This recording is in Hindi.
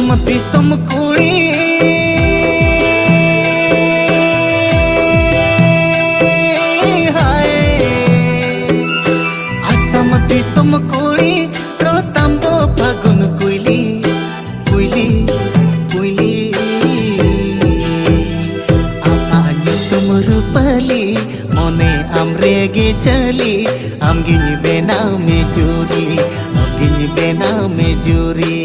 दिसम कुड़ी हाय आसाम दिसम कुड़ी रड़ताम्बो फागुन कुइली कुइली कुइली आमा तुम रूपाली मने आमरे गे चली आमगिनी बेना में जुरी आमगिनी बेना में जुरी।